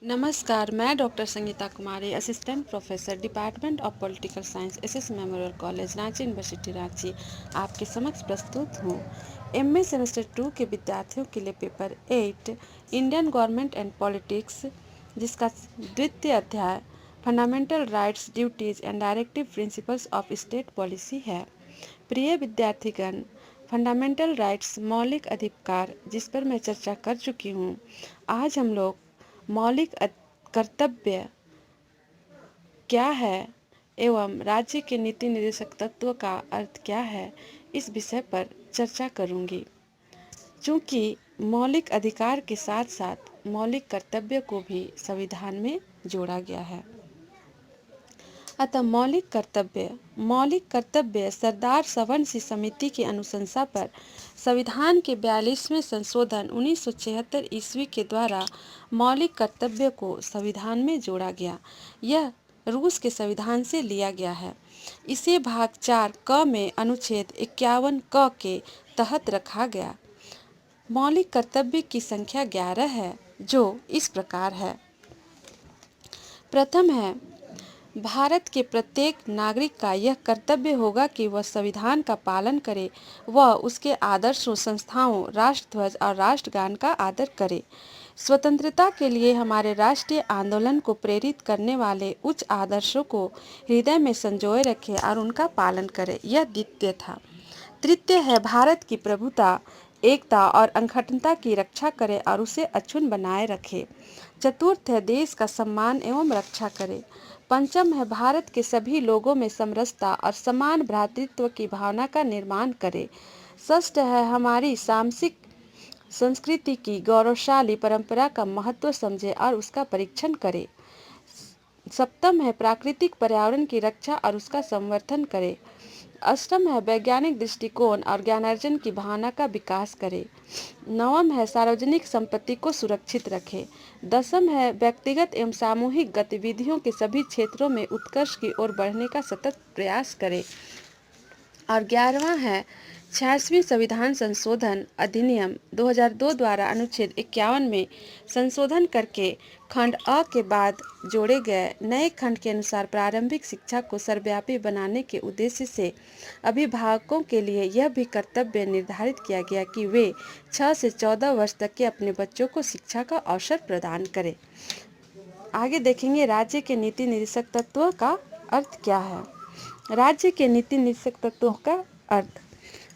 नमस्कार, मैं doctor Sangeeta Kumari, assistant professor, department of political science, SS memorial college, Ranchi university, Ranchi, आपके समक्ष प्रस्तुत हूँ। एमए सेमेस्टर 2 के विद्यार्थियों के लिए paper 8 Indian government and politics, जिसका द्वितीय अध्याय fundamental rights, duties and directive principles of state policy है। प्रिय विद्यार्थीगण, फंडामेंटल राइट्स मौलिक अधिकार, जिस पर मैं चर्चा कर चुकी हूँ, आज हम लोग मौलिक कर्तव्य क्या है एवं राज्य के नीति निर्देशक तत्व का अर्थ क्या है, इस विषय पर चर्चा करूंगी। चूँकि मौलिक अधिकार के साथ साथ मौलिक कर्तव्य को भी संविधान में जोड़ा गया है, अतः मौलिक कर्तव्य सरदार सवर्णसिंह समिति की अनुशंसा पर संविधान के 42वें संशोधन 1976 ईस्वी के द्वारा मौलिक कर्तव्य को संविधान में जोड़ा गया। यह रूस के संविधान से लिया गया है। इसे भाग 4 क में अनुच्छेद 51 क के तहत रखा गया। मौलिक कर्तव्य की संख्या 11 है, जो इस प्रकार है। प्रथम है, भारत के प्रत्येक नागरिक का यह कर्तव्य होगा कि वह संविधान का पालन करे, वह उसके आदर्शों, संस्थाओं, राष्ट्रध्वज और राष्ट्रगान का आदर करे। स्वतंत्रता के लिए हमारे राष्ट्रीय आंदोलन को प्रेरित करने वाले उच्च आदर्शों को हृदय में संजोए रखे और उनका पालन करे। यह द्वितीय था। तृतीय है, भारत की प्रभुता, एकता और अखंडता की रक्षा करे और उसे अक्षुण्ण बनाए रखे। चतुर्थ है, देश का सम्मान एवं रक्षा करे। पंचम है, भारत के सभी लोगों में समरसता और समान भ्रातृत्व की भावना का निर्माण करे। षष्ठ है, हमारी सामसिक संस्कृति की गौरवशाली परंपरा का महत्व समझे और उसका परीक्षण करे। सप्तम है, प्राकृतिक पर्यावरण की रक्षा और उसका संवर्धन करे। अष्टम है, वैज्ञानिक दृष्टिकोण और ज्ञानार्जन की भावना का विकास करे। नवम है, सार्वजनिक संपत्ति को सुरक्षित रखे। दसम है, व्यक्तिगत एवं सामूहिक गतिविधियों के सभी क्षेत्रों में उत्कर्ष की ओर बढ़ने का सतत प्रयास करे। और 11वां है, 86वीं संविधान संशोधन अधिनियम 2002 द्वारा अनुच्छेद 51 में संशोधन करके खंड अ के बाद जोड़े गए नए खंड के अनुसार प्रारंभिक शिक्षा को सर्वव्यापी बनाने के उद्देश्य से अभिभावकों के लिए यह भी कर्तव्य निर्धारित किया गया कि वे 6 से 14 वर्ष तक के अपने बच्चों को शिक्षा का अवसर प्रदान करें। आगे देखेंगे राज्य के नीति निर्देशक तत्व का अर्थ क्या है। राज्य के नीति निर्देशक तत्वों का अर्थ,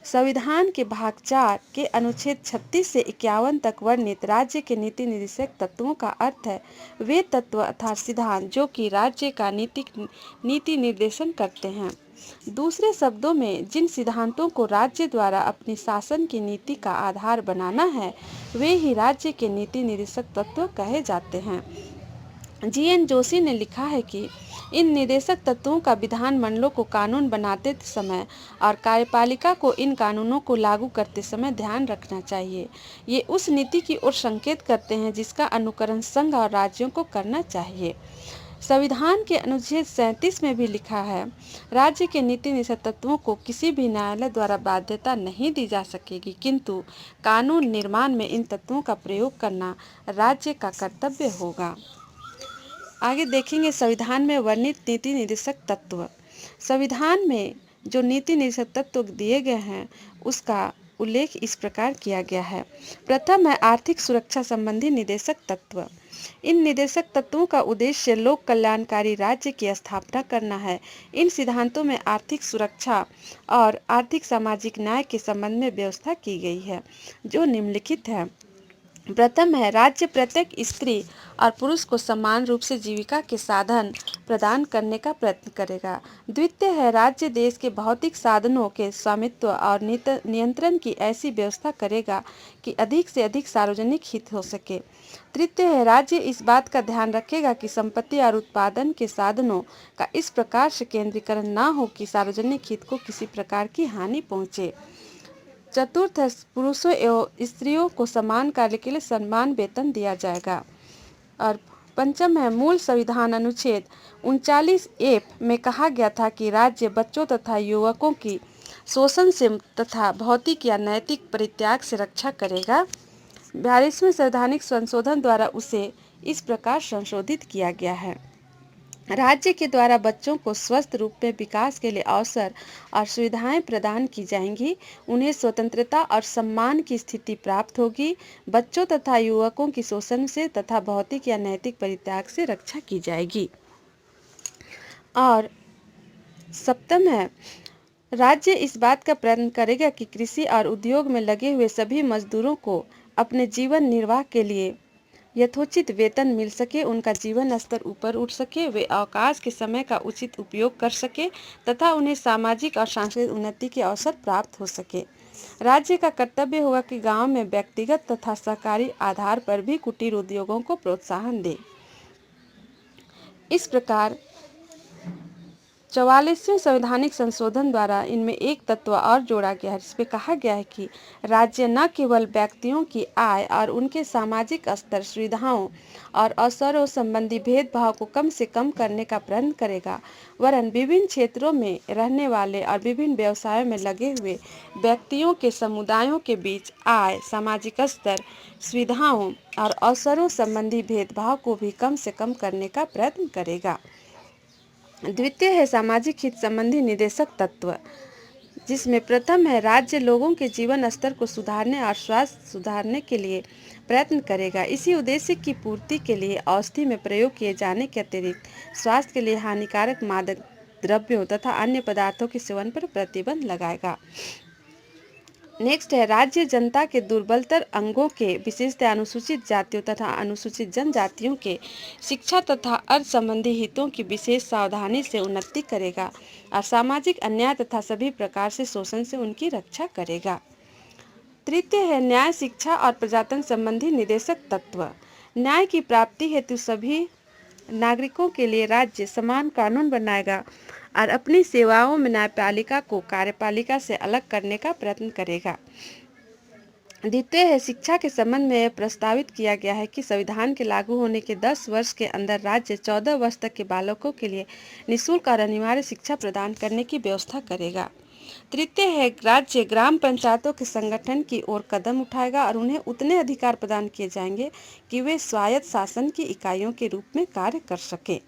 संविधान के भाग 4 के अनुच्छेद 36 से 51 तक वर्णित राज्य के नीति निर्देशक तत्वों का अर्थ है वे तत्व अर्थात सिद्धांत जो कि राज्य का नीति निर्देशन करते हैं। दूसरे शब्दों में, जिन सिद्धांतों को राज्य द्वारा अपनी शासन की नीति का आधार बनाना है, वे ही राज्य के नीति निर्देशक तत्व कहे जाते हैं। जीएन जोशी ने लिखा है कि इन निर्देशक तत्वों का विधान मंडलों को कानून बनाते समय और कार्यपालिका को इन कानूनों को लागू करते समय ध्यान रखना चाहिए। ये उस नीति की ओर संकेत करते हैं जिसका अनुकरण संघ और राज्यों को करना चाहिए। संविधान के अनुच्छेद 37 में भी लिखा है, राज्य के नीति निर्देशक तत्वों को किसी भी न्यायालय द्वारा बाध्यता नहीं दी जा सकेगी, किंतु कानून निर्माण में इन तत्वों का प्रयोग करना राज्य का कर्तव्य होगा। आगे देखेंगे संविधान में वर्णित नीति निर्देशक तत्व। संविधान में जो नीति निर्देशक तत्व दिए गए हैं उसका उल्लेख इस प्रकार किया गया है। प्रथम है, आर्थिक सुरक्षा संबंधी निर्देशक तत्व। इन निर्देशक तत्वों का उद्देश्य लोक कल्याणकारी राज्य की स्थापना करना है। इन सिद्धांतों में आर्थिक सुरक्षा और आर्थिक सामाजिक न्याय के संबंध में व्यवस्था की गई है, जो निम्नलिखित है। प्रथम है, राज्य प्रत्येक स्त्री और पुरुष को समान रूप से जीविका के साधन प्रदान करने का प्रयत्न करेगा। द्वितीय है, राज्य देश के भौतिक साधनों के स्वामित्व और नियंत्रण की ऐसी व्यवस्था करेगा कि अधिक से अधिक सार्वजनिक हित हो सके। तृतीय है, राज्य इस बात का ध्यान रखेगा कि संपत्ति और उत्पादन के साधनों का इस प्रकार से केंद्रीकरण न हो कि सार्वजनिक हित को किसी प्रकार की हानि पहुँचे। चतुर्थ है, पुरुषों एवं स्त्रियों को समान कार्य के लिए समान वेतन दिया जाएगा। और पंचम है, मूल संविधान अनुच्छेद 39F में कहा गया था कि राज्य बच्चों तथा युवकों की शोषण से तथा भौतिक या नैतिक परित्याग से रक्षा करेगा। 42वें संवैधानिक संशोधन द्वारा उसे इस प्रकार संशोधित किया गया है। राज्य के द्वारा बच्चों को स्वस्थ रूप में विकास के लिए अवसर और सुविधाएं प्रदान की जाएंगी। उन्हें स्वतंत्रता और सम्मान की स्थिति प्राप्त होगी। बच्चों तथा युवकों की शोषण से तथा भौतिक या नैतिक परित्याग से रक्षा की जाएगी। और सप्तम है, राज्य इस बात का प्रयत्न करेगा कि कृषि और उद्योग में लगे हुए सभी मजदूरों को अपने जीवन निर्वाह के लिए यथोचित वेतन मिल सके, उनका जीवन स्तर ऊपर उठ सके, वे अवकाश के समय का उचित उपयोग कर सके तथा उन्हें सामाजिक और सांस्कृतिक उन्नति के अवसर प्राप्त हो सके। राज्य का कर्तव्य होगा कि गांव में व्यक्तिगत तथा सरकारी आधार पर भी कुटीर उद्योगों को प्रोत्साहन दे। इस प्रकार 44वें संवैधानिक संशोधन द्वारा इनमें एक तत्व और जोड़ा गया है, जिसमें कहा गया है कि राज्य न केवल व्यक्तियों की आय और उनके सामाजिक स्तर, सुविधाओं और अवसरों संबंधी भेदभाव को कम से कम करने का प्रयत्न करेगा, वरन विभिन्न क्षेत्रों में रहने वाले और विभिन्न व्यवसायों में लगे हुए व्यक्तियों के समुदायों के बीच आय, सामाजिक स्तर, सुविधाओं और अवसरों संबंधी भेदभाव को भी कम से कम करने का प्रयत्न करेगा। द्वितीय है सामाजिक हित संबंधी निदेशक तत्व, जिसमें प्रथम है राज्य लोगों के जीवन स्तर को सुधारने और स्वास्थ्य सुधारने के लिए प्रयत्न करेगा। इसी उद्देश्य की पूर्ति के लिए औषधि में प्रयोग किए जाने के अतिरिक्त स्वास्थ्य के लिए हानिकारक मादक द्रव्यों तथा अन्य पदार्थों के सेवन पर प्रतिबंध लगाएगा। नेक्स्ट है राज्य जनता के दुर्बलतर अंगों के, विशेषतः अनुसूचित जातियों तथा अनुसूचित जनजातियों के शिक्षा तथा अर्थ संबंधी हितों की विशेष सावधानी से उन्नति करेगा और सामाजिक अन्याय तथा सभी प्रकार से शोषण से उनकी रक्षा करेगा। तृतीय है न्याय, शिक्षा और प्रजातंत्र संबंधी निदेशक तत्व। न्याय की प्राप्ति हेतु सभी नागरिकों के लिए राज्य समान कानून बनाएगा और अपनी सेवाओं में न्यायपालिका को कार्यपालिका से अलग करने का प्रयत्न करेगा। द्वितीय है शिक्षा के संबंध में यह प्रस्तावित किया गया है कि संविधान के लागू होने के 10 वर्ष के अंदर राज्य 14 वर्ष तक के बालकों के लिए निःशुल्क और अनिवार्य शिक्षा प्रदान करने की व्यवस्था करेगा। तृतीय है राज्य ग्राम पंचायतों के संगठन की ओर कदम उठाएगा और उन्हें उतने अधिकार प्रदान किए जाएंगे कि वे स्वायत्त शासन की इकाइयों के रूप में कार्य कर सके।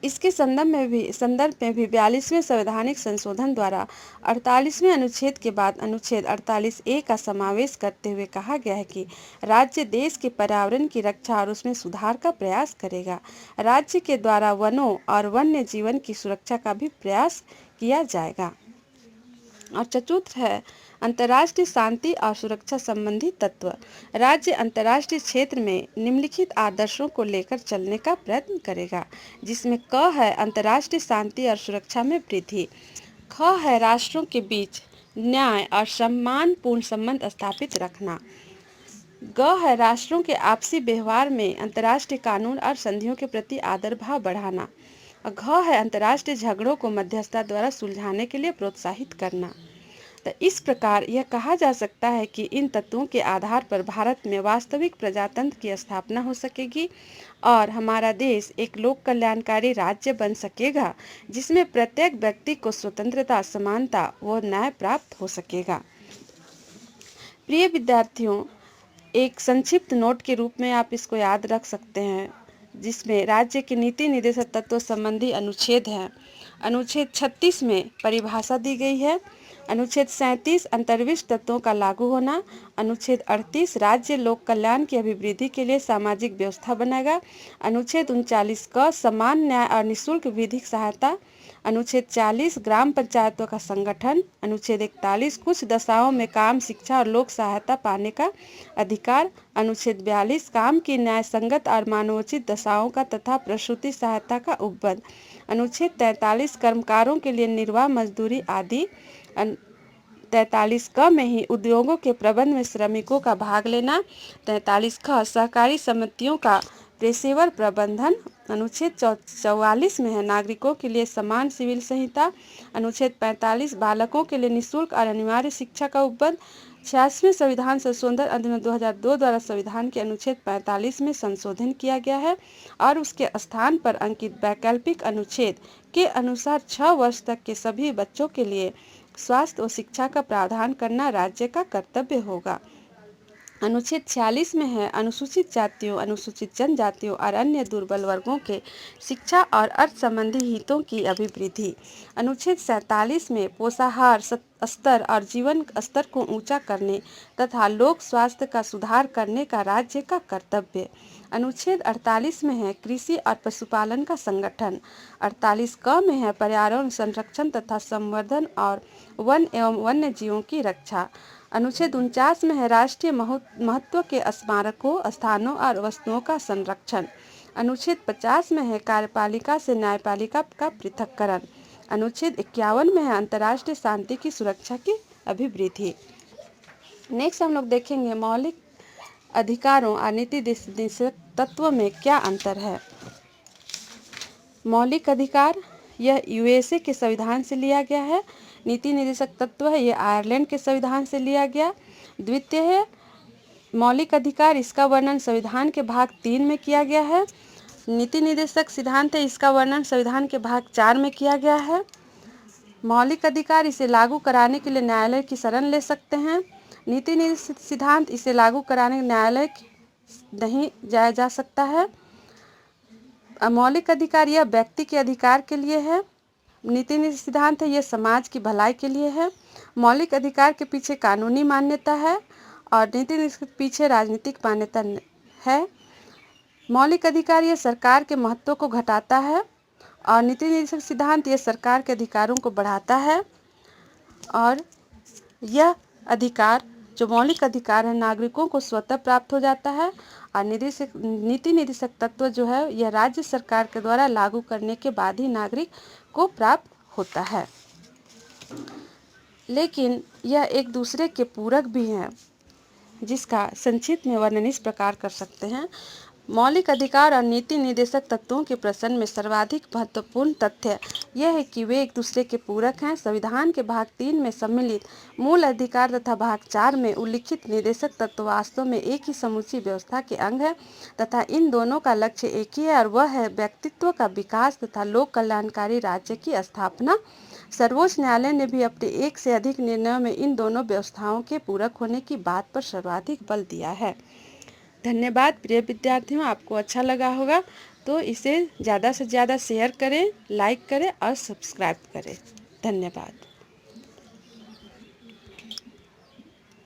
इसके संदर्भ में भी 42वें संवैधानिक संशोधन द्वारा 48वें अनुच्छेद के बाद अनुच्छेद 48A का समावेश करते हुए कहा गया है कि राज्य देश के पर्यावरण की रक्षा और उसमें सुधार का प्रयास करेगा। राज्य के द्वारा वनों और वन्य जीवन की सुरक्षा का भी प्रयास किया जाएगा। और चतुर्थ है अंतर्राष्ट्रीय शांति और सुरक्षा संबंधी तत्व। राज्य अंतर्राष्ट्रीय क्षेत्र में निम्नलिखित आदर्शों को लेकर चलने का प्रयत्न करेगा, जिसमें क है अंतर्राष्ट्रीय शांति और सुरक्षा में वृद्धि, ख है राष्ट्रों के बीच न्याय और सम्मानपूर्ण संबंध स्थापित रखना, ग है राष्ट्रों के आपसी व्यवहार में अंतर्राष्ट्रीय कानून और संधियों के प्रति आदर भाव बढ़ाना, और घ है अंतर्राष्ट्रीय झगड़ों को मध्यस्थता द्वारा सुलझाने के लिए प्रोत्साहित करना। तो इस प्रकार यह कहा जा सकता है कि इन तत्वों के आधार पर भारत में वास्तविक प्रजातंत्र की स्थापना हो सकेगी और हमारा देश एक लोक कल्याणकारी राज्य बन सकेगा, जिसमें प्रत्येक व्यक्ति को स्वतंत्रता, समानता व न्याय प्राप्त हो सकेगा। प्रिय विद्यार्थियों, एक संक्षिप्त नोट के रूप में आप इसको याद रख सकते हैं, जिसमें राज्य के नीति निर्देशक तत्व संबंधी अनुच्छेद है। अनुच्छेद 36 में परिभाषा दी गई है। अनुच्छेद 37 अंतर्विष्ट तत्वों का लागू होना। अनुच्छेद 38 राज्य लोक कल्याण की अभिवृद्धि के लिए सामाजिक व्यवस्था बनाएगा। अनुच्छेद 39 का समान न्याय और निःशुल्क विधिक सहायता। अनुच्छेद 40 ग्राम पंचायतों का संगठन। अनुच्छेद 41 कुछ दशाओं में काम, शिक्षा और लोक सहायता पाने का अधिकार। अनुच्छेद 42 काम की न्याय संगत और मानवोचित दशाओं का तथा प्रसूति सहायता का उपबंध। अनुच्छेद 43 कर्मकारों के लिए निर्वाह मजदूरी आदि। 43 क में ही उद्योगों के प्रबंध में श्रमिकों का भाग लेना। 43 ख सहकारी समितियों का पेशेवर प्रबंधन। अनुच्छेद 44 में है नागरिकों के लिए समान सिविल संहिता। अनुच्छेद 45 बालकों के लिए निःशुल्क और अनिवार्य शिक्षा का उपबंध। 86वें संविधान संशोधन अधिनियम 2002 द्वारा संविधान के अनुच्छेद 45 में संशोधन किया गया है और उसके स्थान पर अंकित वैकल्पिक अनुच्छेद के अनुसार 6 वर्ष तक के सभी बच्चों के लिए स्वास्थ्य और शिक्षा का प्रावधान करना राज्य का कर्तव्य होगा। अनुच्छेद 46 में है अनुसूचित जातियों, अनुसूचित जनजातियों और अन्य दुर्बल वर्गों के शिक्षा और अर्थ संबंधी हितों की अभिवृद्धि। अनुच्छेद 47 में पोषाहार स्तर और जीवन स्तर को ऊंचा करने तथा लोक स्वास्थ्य का सुधार करने का राज्य का कर्तव्य। अनुच्छेद 48 में है कृषि और पशुपालन का संगठन। 48 क में है पर्यावरण संरक्षण तथा संवर्धन और वन एवं वन्य जीवों की रक्षा। अनुच्छेद 49 में है राष्ट्रीय महत्व के स्मारकों, स्थानों और वस्तुओं का संरक्षण। अनुच्छेद 50 में है कार्यपालिका से न्यायपालिका का पृथक्करण। अनुच्छेद 51 में है अंतर्राष्ट्रीय शांति की सुरक्षा की अभिवृद्धि। नेक्स्ट हम लोग देखेंगे मौलिक अधिकारों और नीति निर्देशक तत्वों में क्या अंतर है। मौलिक अधिकार यह यूएसए के संविधान से लिया गया है। नीति निर्देशक तत्व है ये आयरलैंड के संविधान से लिया गया। द्वितीय है मौलिक अधिकार, इसका वर्णन संविधान के भाग 3 में किया गया है। नीति निर्देशक सिद्धांत है, इसका वर्णन संविधान के भाग 4 में किया गया है। मौलिक अधिकार, इसे लागू कराने के लिए न्यायालय की शरण ले सकते हैं। नीति निर्देशक सिद्धांत, इसे लागू कराने न्यायालय नहीं जाया जा सकता है। मौलिक अधिकार यह व्यक्ति के अधिकार के लिए है। नीति निर्देशक सिद्धांत है यह समाज की भलाई के लिए है। मौलिक अधिकार के पीछे कानूनी मान्यता है और नीति निर्देशक के पीछे राजनीतिक मान्यता है। मौलिक अधिकार यह सरकार के महत्व को घटाता है और नीति निर्देशक सिद्धांत यह सरकार के अधिकारों को बढ़ाता है। और यह अधिकार जो मौलिक अधिकार है नागरिकों को स्वतः प्राप्त हो जाता है और नीति निर्देशक तत्व जो है यह राज्य सरकार के द्वारा लागू करने के बाद ही नागरिक को प्राप्त होता है। लेकिन यह एक दूसरे के पूरक भी हैं, जिसका संक्षिप्त में वर्णन इस प्रकार कर सकते हैं। मौलिक अधिकार और नीति निर्देशक तत्वों के प्रश्न में सर्वाधिक महत्वपूर्ण तथ्य यह है कि वे एक दूसरे के पूरक हैं। संविधान के भाग 3 में सम्मिलित मूल अधिकार तथा भाग 4 में उल्लिखित निर्देशक तत्व वास्तव में एक ही समूची व्यवस्था के अंग है तथा इन दोनों का लक्ष्य एक ही है और वह है व्यक्तित्व का विकास तथा लोक कल्याणकारी राज्य की स्थापना। सर्वोच्च न्यायालय ने भी अपने एक से अधिक निर्णयों में इन दोनों व्यवस्थाओं के पूरक होने की बात पर सर्वाधिक बल दिया है। धन्यवाद प्रिय विद्यार्थियों, आपको अच्छा लगा होगा तो इसे ज़्यादा से ज़्यादा शेयर करें, लाइक करें और सब्सक्राइब करें। धन्यवाद।